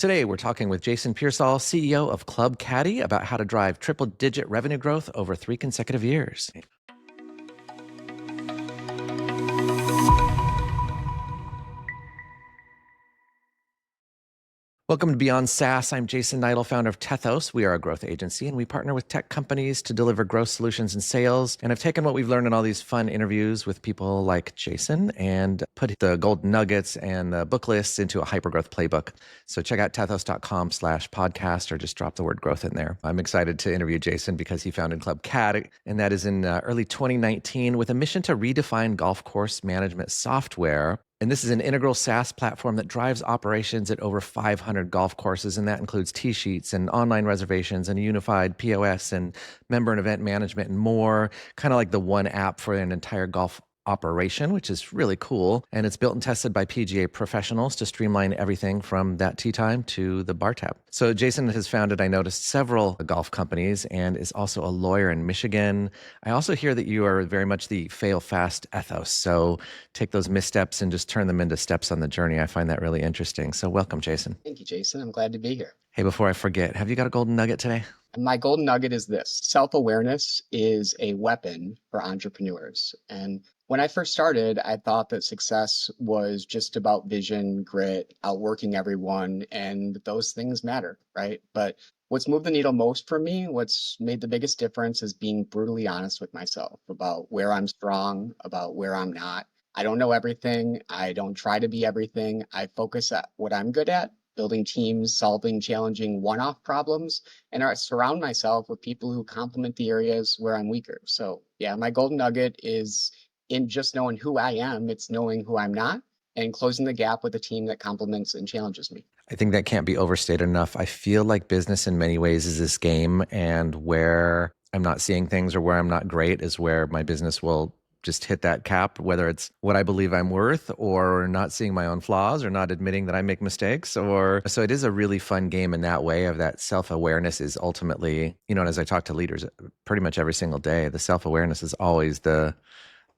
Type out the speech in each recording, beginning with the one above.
Today, we're talking with Jason Pearsall, CEO of Club Caddie, about how to drive triple-digit revenue growth over 3 consecutive years. Welcome to BeyondSaaS. I'm Jason Niedle, founder of Tethos. We are a growth agency, and we partner with tech companies to deliver growth solutions and sales. And I've taken what we've learned in all these fun interviews with people like Jason and put the golden nuggets and the book lists into a hypergrowth playbook. So check out tethos.com/podcast or just drop the word growth in there. I'm excited to interview Jason because he founded Club Caddie, and that is in early 2019 with a mission to redefine golf course management software. And this is an integral SaaS platform that drives operations at over 500 golf courses, and that includes tee sheets and online reservations and a unified POS and member and event management and more, kind of like the one app for an entire golf operation, which is really cool. And it's built and tested by PGA professionals to streamline everything from that tee time to the bar tab. So Jason has founded, I noticed, several golf companies and is also a lawyer in Michigan. I also hear that you are very much the fail fast ethos. So take those missteps and just turn them into steps on the journey. I find that really interesting. So welcome, Jason. Thank you, Jason. I'm glad to be here. Hey, before I forget, have you got a golden nugget today? My golden nugget is this: self-awareness is a weapon for entrepreneurs. And when I first started, I thought that success was just about vision, grit, outworking everyone, and those things matter, right? But what's moved the needle most for me, what's made the biggest difference, is being brutally honest with myself about where I'm strong, about where I'm not. I don't know everything. I don't try to be everything. I focus at what I'm good at, building teams, solving challenging one-off problems, and I surround myself with people who complement the areas where I'm weaker. So yeah, my golden nugget is in just knowing who I am. It's knowing who I'm not and closing the gap with a team that complements and challenges me. I think that can't be overstated enough. I feel like business in many ways is this game, and where I'm not seeing things or where I'm not great is where my business will just hit that cap, whether it's what I believe I'm worth or not seeing my own flaws or not admitting that I make mistakes. Or so it is a really fun game in that way of that self-awareness is ultimately, and as I talk to leaders pretty much every single day, the self-awareness is always the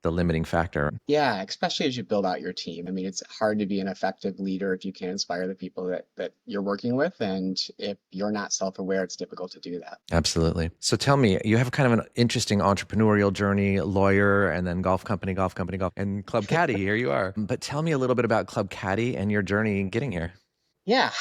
limiting factor. Yeah, especially as you build out your team. I mean, it's hard to be an effective leader if you can't inspire the people that you're working with. And if you're not self-aware, it's difficult to do that. Absolutely. So tell me, you have kind of an interesting entrepreneurial journey, lawyer, and then golf company, and Club Caddie, here you are. But tell me a little bit about Club Caddie and your journey getting here. Yeah,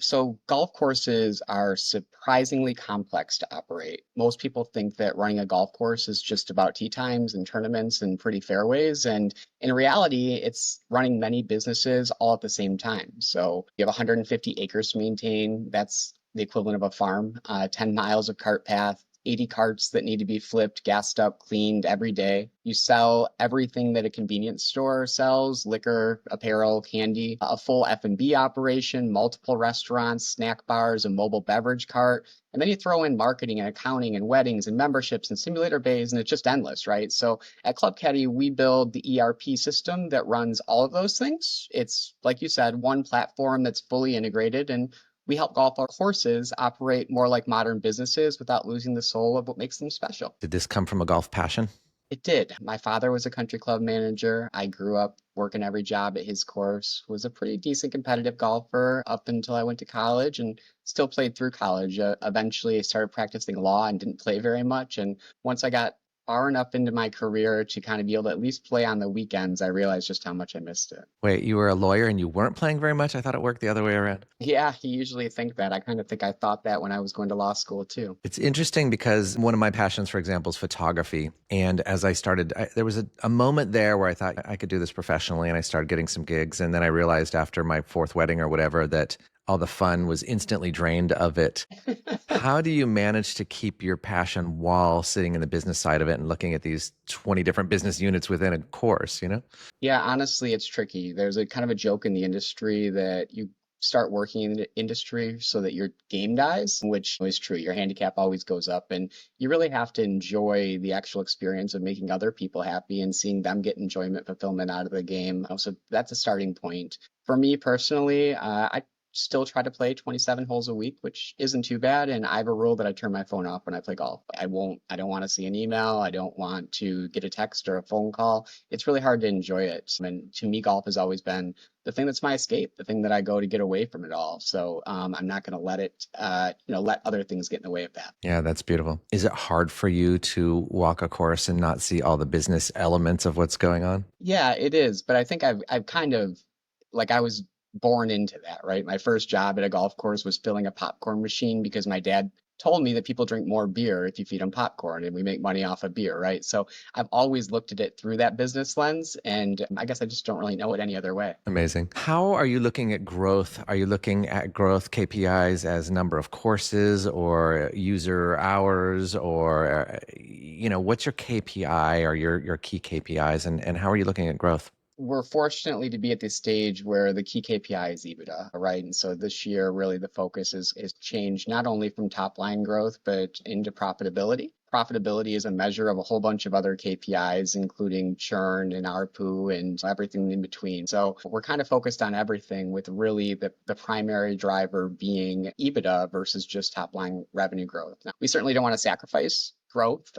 so golf courses are surprisingly complex to operate. Most people think that running a golf course is just about tee times and tournaments and pretty fairways. And in reality, it's running many businesses all at the same time. So you have 150 acres to maintain. That's the equivalent of a farm, 10 miles of cart path, 80 carts that need to be flipped, gassed up, cleaned every day. You sell everything that a convenience store sells: liquor, apparel, candy, a full F&B operation, multiple restaurants, snack bars, a mobile beverage cart. And then you throw in marketing and accounting and weddings and memberships and simulator bays, and it's just endless, right? So at Club Caddie, we build the ERP system that runs all of those things. It's, like you said, one platform that's fully integrated, and we help golf courses operate more like modern businesses without losing the soul of what makes them special. Did this come from a golf passion? It did. My father was a country club manager. I grew up working every job at his course, was a pretty decent competitive golfer up until I went to college and still played through college. Eventually, I started practicing law and didn't play very much. And once I got far enough into my career to kind of be able to at least play on the weekends, I realized just how much I missed it. Wait, you were a lawyer and you weren't playing very much? I thought it worked the other way around. Yeah, you usually think that. I kind of think I thought that when I was going to law school too. It's interesting because one of my passions, for example, is photography. And as I started, there was a moment there where I thought I could do this professionally, and I started getting some gigs. And then I realized after my fourth wedding or whatever that all the fun was instantly drained of it. How do you manage to keep your passion while sitting in the business side of it and looking at these 20 different business units within a course, Yeah, honestly, it's tricky. There's a kind of a joke in the industry that you start working in the industry so that your game dies, which is true. Your handicap always goes up, and you really have to enjoy the actual experience of making other people happy and seeing them get enjoyment, fulfillment out of the game. So that's a starting point. For me personally, I still try to play 27 holes a week, which isn't too bad. And I have a rule that I turn my phone off when I play golf. I don't want to see an email. I don't want to get a text or a phone call. It's really hard to enjoy it. And to me, golf has always been the thing that's my escape, the thing that I go to get away from it all. So I'm not going to let it, let other things get in the way of that. Yeah, that's beautiful. Is it hard for you to walk a course and not see all the business elements of what's going on? Yeah, it is. But I think I've kind of like I was born into that, right? My first job at a golf course was filling a popcorn machine because my dad told me that people drink more beer if you feed them popcorn and we make money off of beer, right? So I've always looked at it through that business lens, and I guess I just don't really know it any other way. Amazing. How are you looking at growth? Are you looking at growth KPIs as number of courses or user hours or, what's your KPI or your key KPIs and how are you looking at growth? We're fortunately to be at this stage where the key KPI is EBITDA, right? And so this year, really the focus is changed not only from top line growth, but into profitability. Profitability is a measure of a whole bunch of other KPIs, including churn and ARPU and everything in between. So we're kind of focused on everything with really the primary driver being EBITDA versus just top line revenue growth. Now, we certainly don't want to sacrifice growth.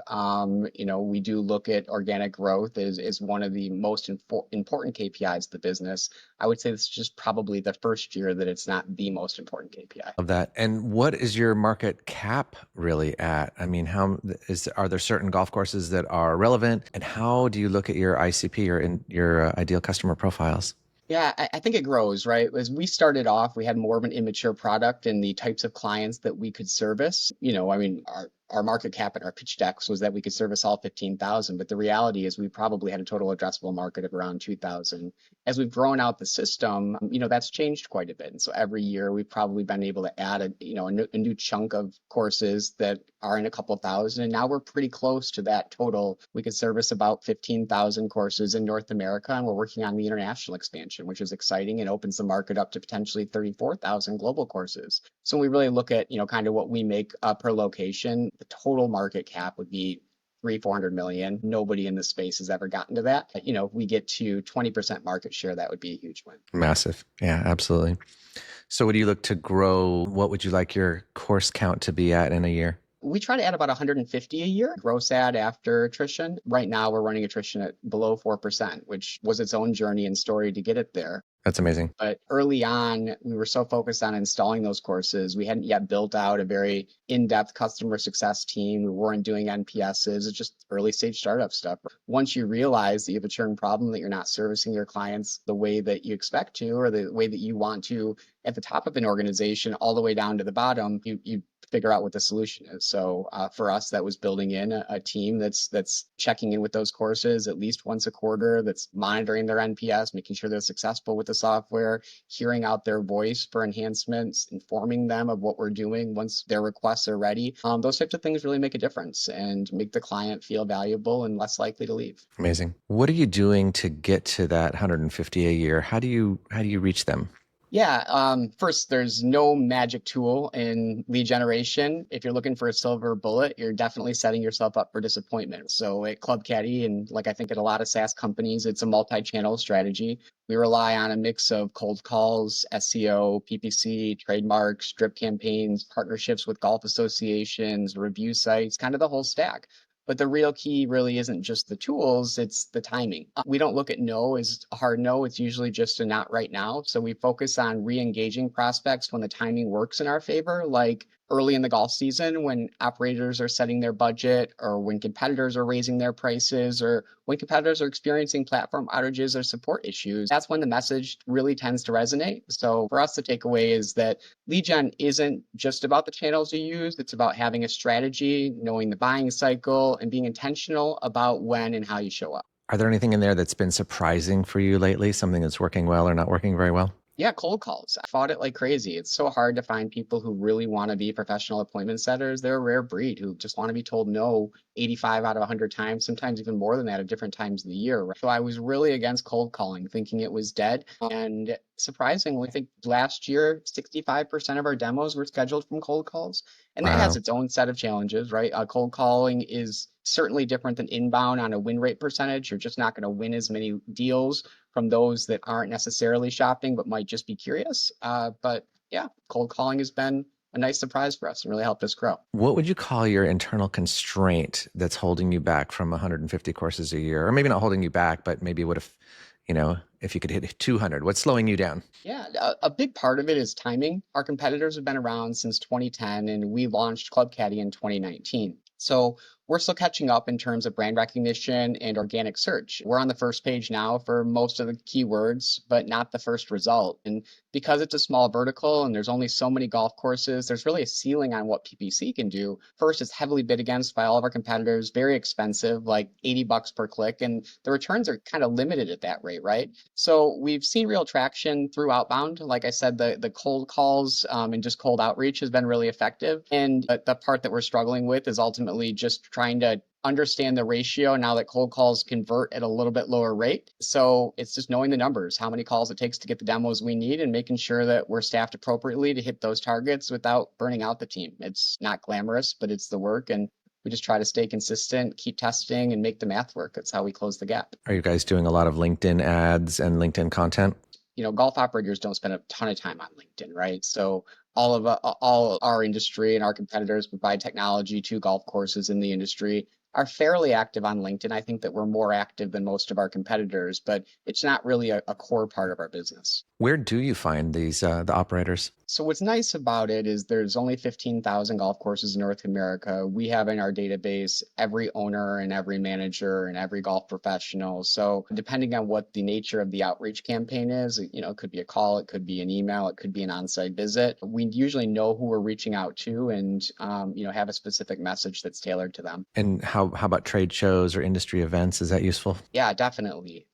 We do look at organic growth as one of the most important KPIs of the business. I would say this is just probably the first year that it's not the most important KPI. Of that. And what is your market cap really at? I mean, are there certain golf courses that are relevant? And how do you look at your ICP or in your ideal customer profiles? Yeah, I think it grows, right? As we started off, we had more of an immature product and the types of clients that we could service. Our market cap and our pitch decks was that we could service all 15,000, but the reality is we probably had a total addressable market of around 2,000. As we've grown out the system, that's changed quite a bit. And so every year we've probably been able to add a new chunk of courses that are in a couple thousand. And now we're pretty close to that total. We could service about 15,000 courses in North America, and we're working on the international expansion, which is exciting and opens the market up to potentially 34,000 global courses. So we really look at, kind of what we make per location. The total market cap would be 400 million. Nobody in this space has ever gotten to that. If we get to 20% market share, that would be a huge win. Massive. Yeah, absolutely. So would you look to grow? What would you like your course count to be at in a year? We try to add about 150 a year, gross add after attrition. Right now, we're running attrition at below 4%, which was its own journey and story to get it there. That's amazing. But early on, we were so focused on installing those courses. We hadn't yet built out a very in-depth customer success team. We weren't doing NPSs. It's just early stage startup stuff. Once you realize that you have a churn problem, that you're not servicing your clients the way that you expect to, or the way that you want to at the top of an organization, all the way down to the bottom, you figure out what the solution is. So for us, that was building in a team that's checking in with those courses at least once a quarter, that's monitoring their NPS, making sure they're successful with the software, hearing out their voice for enhancements, informing them of what we're doing once their requests are ready. Those types of things really make a difference and make the client feel valuable and less likely to leave. Amazing. What are you doing to get to that 150 a year? How do you reach them? Yeah, first, there's no magic tool in lead generation. If you're looking for a silver bullet, you're definitely setting yourself up for disappointment. So at Club Caddie, and like I think at a lot of SaaS companies, it's a multi-channel strategy. We rely on a mix of cold calls, SEO, PPC, trademarks, drip campaigns, partnerships with golf associations, review sites, kind of the whole stack. But the real key really isn't just the tools, it's the timing. We don't look at no as a hard no. It's usually just a not right now. So we focus on re-engaging prospects when the timing works in our favor, like early in the golf season when operators are setting their budget, or when competitors are raising their prices, or when competitors are experiencing platform outages or support issues. That's when the message really tends to resonate. So for us, the takeaway is that lead gen isn't just about the channels you use. It's about having a strategy, knowing the buying cycle, and being intentional about when and how you show up. Are there anything in there that's been surprising for you lately? Something that's working well or not working very well? Yeah, cold calls. I fought it like crazy. It's so hard to find people who really want to be professional appointment setters. They're a rare breed who just want to be told no 85 out of 100 times, sometimes even more than that at different times of the year. So I was really against cold calling, thinking it was dead. And surprisingly, I think last year, 65% of our demos were scheduled from cold calls. And that has Wow. its own set of challenges, right? Cold calling is certainly different than inbound on a win rate percentage. You're just not going to win as many deals from those that aren't necessarily shopping but might just be curious. But Yeah, cold calling has been a nice surprise for us and really helped us grow. What would you call your internal constraint that's holding you back from 150 courses a year? Or maybe not holding you back, but maybe what if, if you could hit 200, what's slowing you down? Yeah, a big part of it is timing. Our competitors have been around since 2010, and we launched Club Caddie in 2019. So we're still catching up in terms of brand recognition and organic search. We're on the first page now for most of the keywords, but not the first result. And because it's a small vertical and there's only so many golf courses, there's really a ceiling on what PPC can do. First, it's heavily bid against by all of our competitors, very expensive, like $80 per click, and the returns are kind of limited at that rate, right? So we've seen real traction through outbound. Like I said, the cold calls and just cold outreach has been really effective. And the part that we're struggling with is ultimately just trying to understand the ratio now that cold calls convert at a little bit lower rate. So it's just knowing the numbers, how many calls it takes to get the demos we need, and making sure that we're staffed appropriately to hit those targets without burning out the team. It's not glamorous, but it's the work. And we just try to stay consistent, keep testing, and make the math work. That's how we close the gap. Are you guys doing a lot of LinkedIn ads and LinkedIn content? Golf operators don't spend a ton of time on LinkedIn, right? So all our industry and our competitors provide technology to golf courses in the industry are fairly active on LinkedIn. I think that we're more active than most of our competitors, but it's not really a core part of our business. Where do you find these the operators? So what's nice about it is there's only 15,000 golf courses in North America. We have in our database every owner and every manager and every golf professional. So depending on what the nature of the outreach campaign is, it could be a call, it could be an email, it could be an on-site visit. We usually know who we're reaching out to and have a specific message that's tailored to them. And how about trade shows or industry events? Is that useful? Yeah, definitely.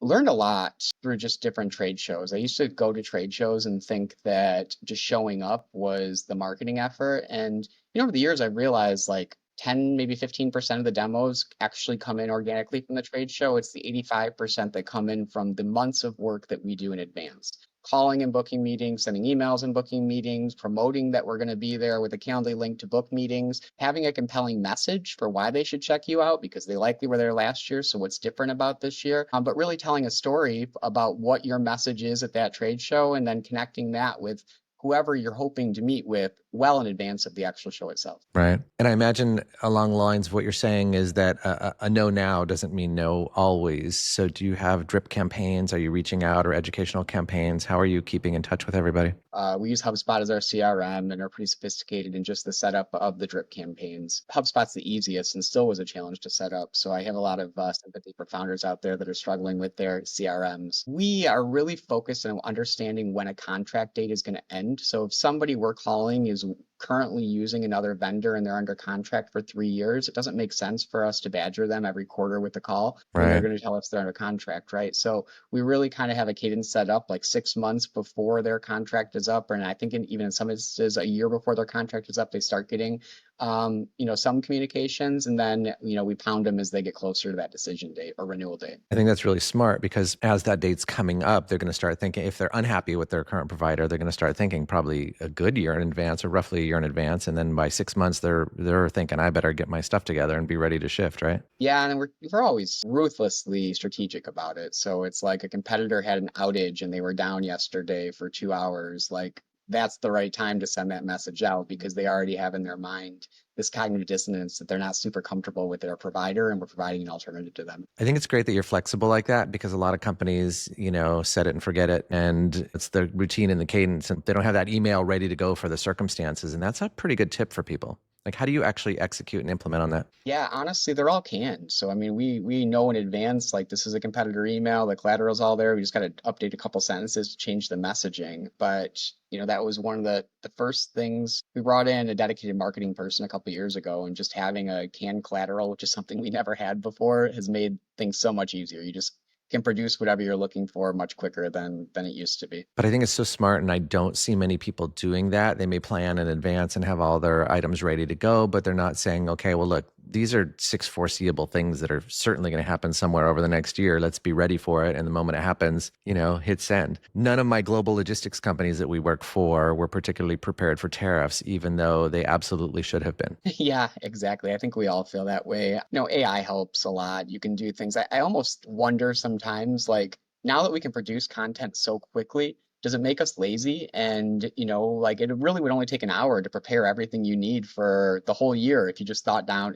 Learned a lot through just different trade shows. I used to go to trade shows and think that just showing up was the marketing effort. And, over the years, I've realized like 10, maybe 15% of the demos actually come in organically from the trade show. It's the 85% that come in from the months of work that we do in advance. Calling and booking meetings, sending emails and booking meetings, promoting that we're going to be there with a calendar link to book meetings, having a compelling message for why they should check you out because they likely were there last year. So what's different about this year? But really telling a story about what your message is at that trade show and then connecting that with whoever you're hoping to meet with well in advance of the actual show itself. Right. And I imagine along the lines of what you're saying is that a no now doesn't mean no always. So do you have drip campaigns? Are you reaching out or educational campaigns? How are you keeping in touch with everybody? We use HubSpot as our CRM and are pretty sophisticated in just the setup of the drip campaigns. HubSpot's the easiest and still was a challenge to set up. So I have a lot of sympathy for founders out there that are struggling with their CRMs. We are really focused on understanding when a contract date is going to end. So if somebody we're calling is currently using another vendor and they're under contract for 3 years, it doesn't make sense for us to badger them every quarter with a call when they're Right. going to tell us they're under contract, right? So we really kind of have a cadence set up like 6 months before their contract is up. And I think even in some instances, a year before their contract is up, they start getting, some communications. And then, we pound them as they get closer to that decision date or renewal date. I think that's really smart because as that date's coming up, they're going to start thinking, if they're unhappy with their current provider, they're going to start thinking probably a good year in advance or roughly a year in advance. And then by 6 months, they're thinking, I better get my stuff together and be ready to shift, right? Yeah, and we're always ruthlessly strategic about it. So it's like a competitor had an outage and they were down yesterday for 2 hours. Like that's the right time to send that message out because they already have in their mind this cognitive dissonance that they're not super comfortable with their provider and we're providing an alternative to them. I think it's great that you're flexible like that because a lot of companies, set it and forget it. And it's the routine and the cadence. And they don't have that email ready to go for the circumstances. And that's a pretty good tip for people. Like, how do you actually execute and implement on that? Yeah, honestly, they're all canned. So I mean, we know in advance like this is a competitor email, the collateral's all there. We just got to update a couple sentences to change the messaging. But that was one of the first things we brought in a dedicated marketing person a couple years ago, and just having a canned collateral, which is something we never had before, has made things so much easier. You just can produce whatever you're looking for much quicker than it used to be. But I think it's so smart, and I don't see many people doing that. They may plan in advance and have all their items ready to go, but they're not saying, okay, well, look, these are 6 foreseeable things that are certainly going to happen somewhere over the next year. Let's be ready for it. And the moment it happens, hit send. None of my global logistics companies that we work for were particularly prepared for tariffs, even though they absolutely should have been. Yeah, exactly. I think we all feel that way. AI helps a lot. You can do things. I almost wonder sometimes, like, now that we can produce content so quickly, Does it make us lazy? And, like it really would only take an hour to prepare everything you need for the whole year if you just sat down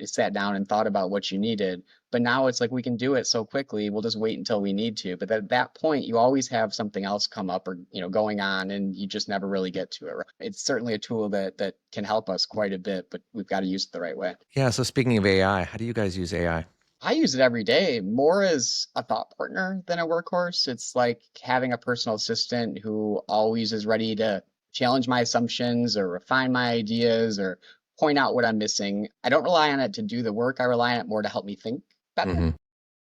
and thought about what you needed. But now it's like we can do it so quickly, we'll just wait until we need to. But at that point, you always have something else come up or, going on, and you just never really get to it. Right? It's certainly a tool that can help us quite a bit, but we've got to use it the right way. Yeah. So speaking of AI, how do you guys use AI? I use it every day, more as a thought partner than a workhorse. It's like having a personal assistant who always is ready to challenge my assumptions or refine my ideas or point out what I'm missing. I don't rely on it to do the work. I rely on it more to help me think better. Hmm.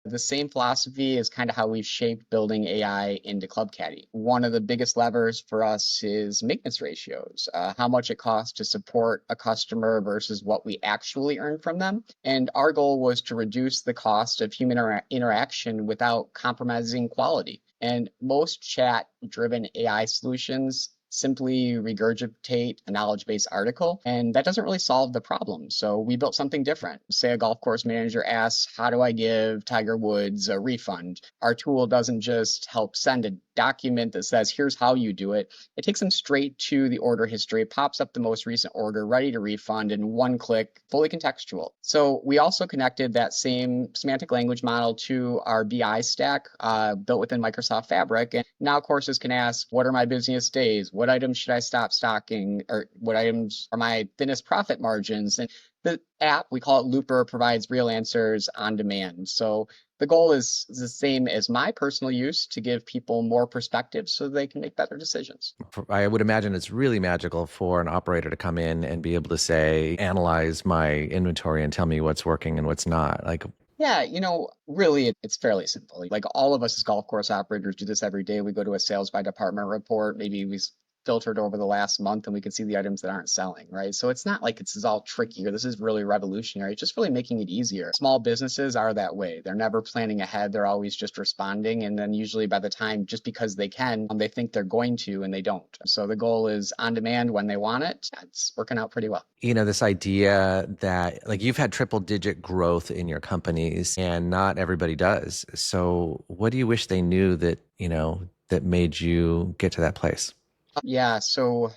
The same philosophy is kind of how we've shaped building AI into Club Caddie. One of the biggest levers for us is maintenance ratios, how much it costs to support a customer versus what we actually earn from them. And our goal was to reduce the cost of human interaction without compromising quality. And most chat-driven AI solutions simply regurgitate a knowledge-based article, and that doesn't really solve the problem. So we built something different. Say a golf course manager asks, how do I give Tiger Woods a refund? Our tool doesn't just help send a document that says, here's how you do it. It takes them straight to the order history. It pops up the most recent order, ready to refund in one click, fully contextual. So we also connected that same semantic language model to our BI stack built within Microsoft Fabric. And now courses can ask, what are my busiest days? What items should I stop stocking? Or what items are my thinnest profit margins? And the app, we call it Looper, provides real answers on demand. So the goal is the same as my personal use to give people more perspective so they can make better decisions. I would imagine it's really magical for an operator to come in and be able to say, analyze my inventory and tell me what's working and what's not. Like, Yeah, really, it's fairly simple. Like all of us as golf course operators do this every day. We go to a sales by department report. Maybe we filtered over the last month and we can see the items that aren't selling, right? So it's not like it's all tricky or this is really revolutionary. It's just really making it easier. Small businesses are that way. They're never planning ahead. They're always just responding. And then usually by the time, just because they can, they think they're going to and they don't. So the goal is on demand when they want it. It's working out pretty well. this idea that like you've had triple digit growth in your companies and not everybody does. So what do you wish they knew that made you get to that place? Yeah, so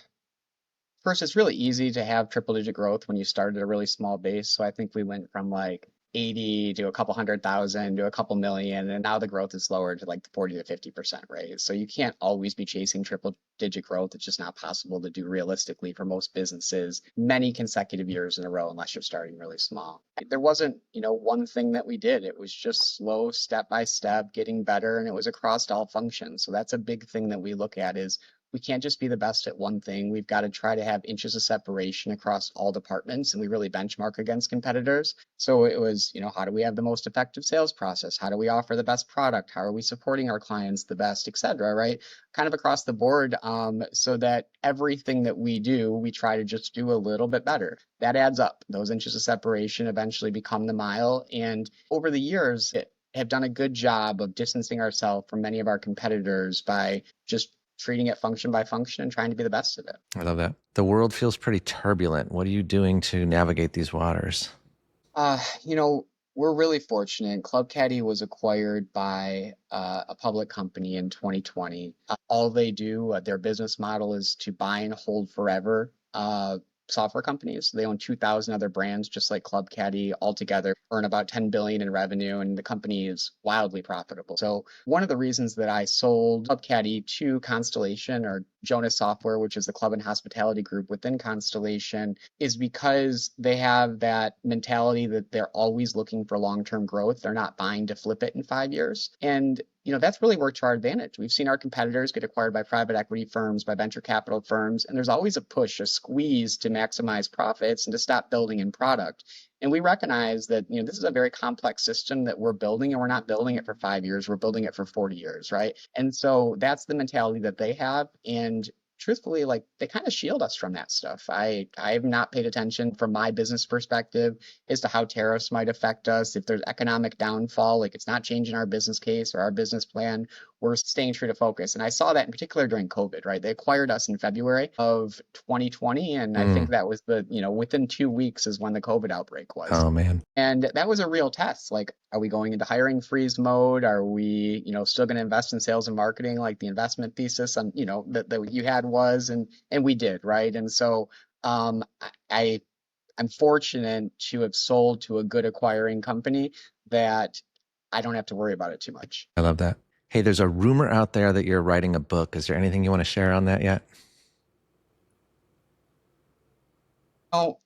first, it's really easy to have triple digit growth when you start at a really small base. So I think we went from like 80 to a couple 100,000 to a couple million, and now the growth is lower to like the 40 to 50% rate. So you can't always be chasing triple digit growth. It's just not possible to do realistically for most businesses many consecutive years in a row unless you're starting really small. There wasn't, one thing that we did. It was just slow, step by step, getting better, and it was across all functions. So that's a big thing that we look at is we can't just be the best at one thing. We've got to try to have inches of separation across all departments, and we really benchmark against competitors. So it was, how do we have the most effective sales process? How do we offer the best product? How are we supporting our clients the best, et cetera, right? Kind of across the board, so that everything that we do, we try to just do a little bit better. That adds up. Those inches of separation eventually become the mile. And over the years, have done a good job of distancing ourselves from many of our competitors by just treating it function by function and trying to be the best at it. I love that. The world feels pretty turbulent. What are you doing to navigate these waters? Uh, you know, we're really fortunate. Club Caddie was acquired by a public company in 2020. All they do, their business model is to buy and hold forever software companies. They own 2,000 other brands, just like Club Caddie, altogether earn about 10 billion in revenue, and the company is wildly profitable. So one of the reasons that I sold Club Caddie to Constellation or Jonas Software, which is the club and hospitality group within Constellation, is because they have that mentality that they're always looking for long-term growth. They're not buying to flip it in 5 years. And that's really worked to our advantage. We've seen our competitors get acquired by private equity firms, by venture capital firms, and there's always a push, a squeeze to maximize profits and to stop building in product. And we recognize that, this is a very complex system that we're building, and we're not building it for 5 years, we're building it for 40 years, right? And so that's the mentality that they have. And truthfully, like they kind of shield us from that stuff. I have not paid attention from my business perspective as to how tariffs might affect us. If there's economic downfall, like it's not changing our business case or our business plan. we're staying true to focus. And I saw that in particular during COVID, right? They acquired us in February of 2020. And I Mm. think that was within 2 weeks is when the COVID outbreak was. Oh, man. And that was a real test. Like, are we going into hiring freeze mode? Are we, still going to invest in sales and marketing like the investment thesis on, that you had was, and we did, right? And so I I'm fortunate to have sold to a good acquiring company that I don't have to worry about it too much. I love that. Hey, there's a rumor out there that you're writing a book. Is there anything you want to share on that yet? Oh,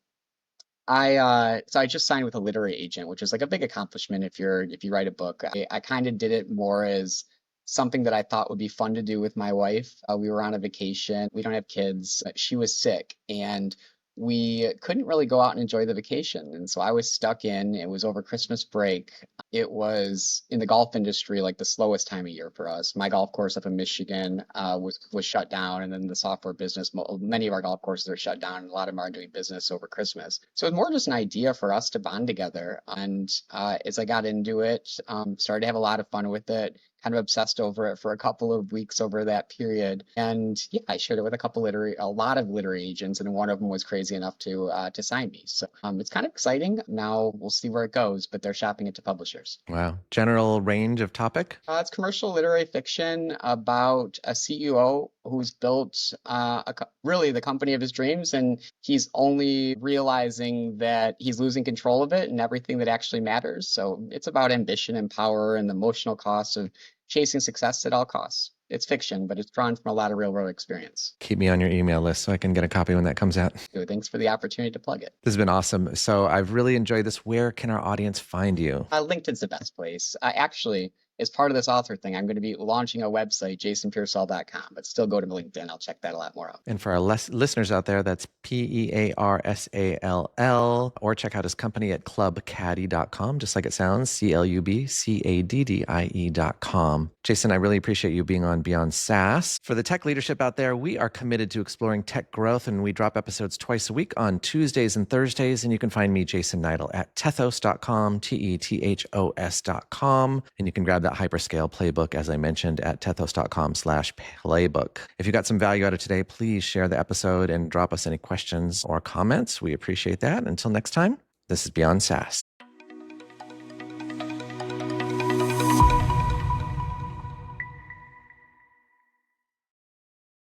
so I just signed with a literary agent, which is like a big accomplishment if you write a book. I kind of did it more as something that I thought would be fun to do with my wife. We were on a vacation. We don't have kids. She was sick and we couldn't really go out and enjoy the vacation. And so I was stuck in. It was over Christmas break. It was in the golf industry like the slowest time of year for us. My golf course up in Michigan was shut down, and then the software business, many of our golf courses are shut down, and a lot of them are doing business over Christmas. So it's more just an idea for us to bond together. And as I got into it, started to have a lot of fun with it. Kind of obsessed over it for a couple of weeks over that period, and yeah, I shared it with a lot of literary agents, and one of them was crazy enough to sign me. So it's kind of exciting. Now we'll see where it goes, but they're shopping it to publishers. Wow. General range of topic? It's commercial literary fiction about a CEO who's built really the company of his dreams, and he's only realizing that he's losing control of it and everything that actually matters. So it's about ambition and power and the emotional cost of chasing success at all costs. It's fiction, but it's drawn from a lot of real world experience. Keep me on your email list so I can get a copy when that comes out. So thanks for the opportunity to plug it. This has been awesome. So I've really enjoyed this. Where can our audience find you? LinkedIn's the best place. Actually, as part of this author thing, I'm going to be launching a website, jasonpearsall.com, but still go to LinkedIn. I'll check that a lot more out. And for our listeners out there, that's Pearsall, or check out his company at clubcaddie.com, just like it sounds, clubcaddie.com. Jason, I really appreciate you being on Beyond SaaS. For the tech leadership out there, we are committed to exploring tech growth, and we drop episodes twice a week on Tuesdays and Thursdays. And you can find me, Jason Niedle, at tethos.com, tethos.com. And you can grab that hyperscale playbook, as I mentioned, at tethos.com/playbook. If you got some value out of today, please share the episode and drop us any questions or comments. We appreciate that. Until next time, this is Beyond SaaS.